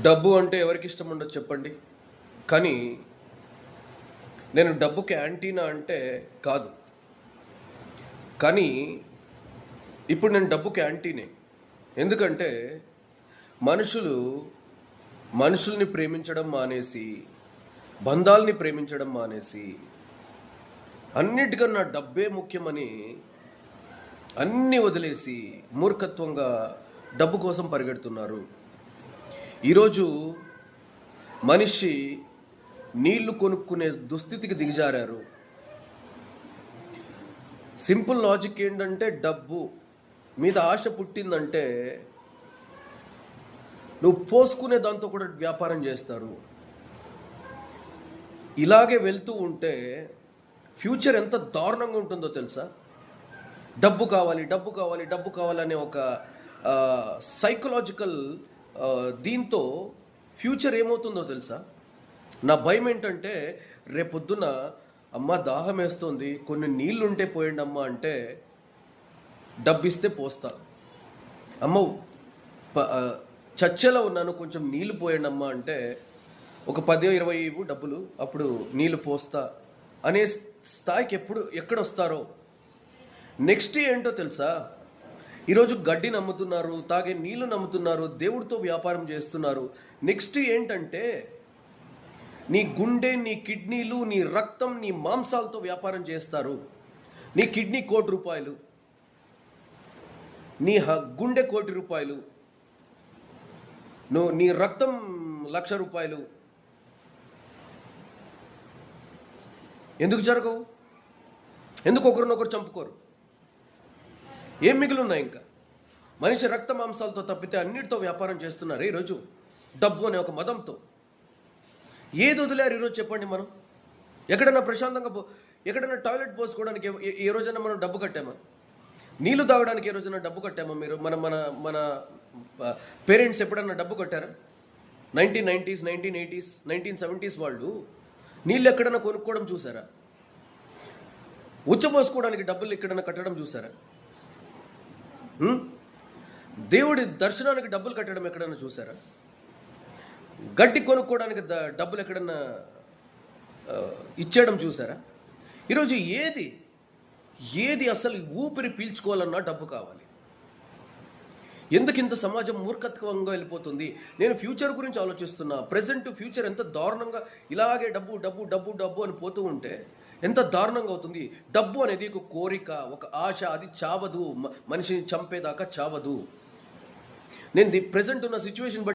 డబ్బు అంటే ఎవరికి ఇష్టం ఉండదు చెప్పండి. కానీ నేను డబ్బుకి యాంటీనా అంటే కాదు. కానీ ఇప్పుడు నేను డబ్బుకి యాంటీనే. ఎందుకంటే మనుషులు మనుషుల్ని ప్రేమించడం మానేసి, బంధాల్ని ప్రేమించడం మానేసి, అన్నిటికన్నా డబ్బే ముఖ్యమని అన్నీ వదిలేసి మూర్ఖత్వంగా డబ్బు కోసం పరిగెడుతున్నారు. ఈరోజు మనిషి నీళ్లు కొనుక్కునే దుస్థితికి దిగజారారు. సింపుల్ లాజిక్ ఏంటంటే, డబ్బు మీద ఆశ పుట్టిందంటే నువ్వు పోసుకునే దాంతో కూడా వ్యాపారం చేస్తారు. ఇలాగే వెళ్తూ ఉంటే ఫ్యూచర్ ఎంత దారుణంగా ఉంటుందో తెలుసా? డబ్బు కావాలి, డబ్బు కావాలి, డబ్బు కావాలనే ఒక సైకలాజికల్ దీంతో ఫ్యూచర్ ఏమవుతుందో తెలుసా? నా భయం ఏంటంటే, రేపొద్దున అమ్మ దాహం వేస్తుంది, కొన్ని నీళ్ళు ఉంటే పోయండి అమ్మ అంటే డబ్బు ఇస్తే పోస్తా. అమ్మ చచ్చేలా ఉన్నాను, కొంచెం నీళ్ళు పోయండి అమ్మ అంటే ఒక 10-20 ఇవ్వు డబ్బులు, అప్పుడు నీళ్ళు పోస్తా అనే స్థాయికి ఎక్కడొస్తారో. నెక్స్ట్ ఏంటో తెలుసా? ఈరోజు గడ్డి నమ్ముతున్నారు, తాగే నీళ్లు నమ్ముతున్నారు, దేవుడితో వ్యాపారం చేస్తున్నారు. నెక్స్ట్ ఏంటంటే, నీ గుండె, నీ కిడ్నీలు, నీ రక్తం, నీ మాంసాలతో వ్యాపారం చేస్తారు. నీ కిడ్నీ ₹1,00,00,000, నీ గుండె ₹1,00,00,000, నీ రక్తం ₹1,00,000. ఎందుకు జరగవు? ఎందుకు ఒకరినొకరు చంపుకోరు? ఏం మిగిలిన్నాయి? ఇంకా మనిషి రక్త మాంసాలతో తప్పితే అన్నిటితో వ్యాపారం చేస్తున్నారు ఈరోజు, డబ్బు అనే ఒక మదంతో. ఏది వదిలేరు ఈరోజు చెప్పండి? మనం ఎక్కడైనా ప్రశాంతంగా ఎక్కడైనా టాయిలెట్ పోసుకోవడానికి ఏ రోజైనా మనం డబ్బు కట్టామా? నీళ్లు తాగడానికి ఏ రోజైనా డబ్బు కట్టామా? మీరు మన మన మన పేరెంట్స్ ఎప్పుడన్నా డబ్బు కట్టారా? 1990s, 1980s, 1970s వాళ్ళు నీళ్ళు ఎక్కడైనా కొనుక్కోవడం చూసారా? ఉచ్చపోసుకోవడానికి డబ్బులు ఎక్కడైనా కట్టడం చూసారా? దేవుడి దర్శనానికి డబ్బులు కట్టడం ఎక్కడైనా చూసారా? గడ్డి కొనుక్కోవడానికి డబ్బులు ఎక్కడన్నా ఇచ్చేయడం చూసారా? ఈరోజు ఏది అసలు ఊపిరి పీల్చుకోవాలన్నా డబ్బు కావాలి. ఎందుకు ఇంత సమాజం మూర్ఖత్వంగా వెళ్ళిపోతుంది? నేను ఫ్యూచర్ గురించి ఆలోచిస్తున్నా. ప్రజెంట్ ఫ్యూచర్ ఎంత దారుణంగా ఇలాగే డబ్బు డబ్బు డబ్బు డబ్బు అని పోతూ ఉంటే ఎంత దారుణంగా అవుతుంది. డబ్బు అనేది ఒక కోరిక, ఒక ఆశ, అది చావదు, మనిషిని చంపేదాకా చావదు. నేను ప్రజెంట్ ఉన్న సిచ్యువేషన్ బట్టి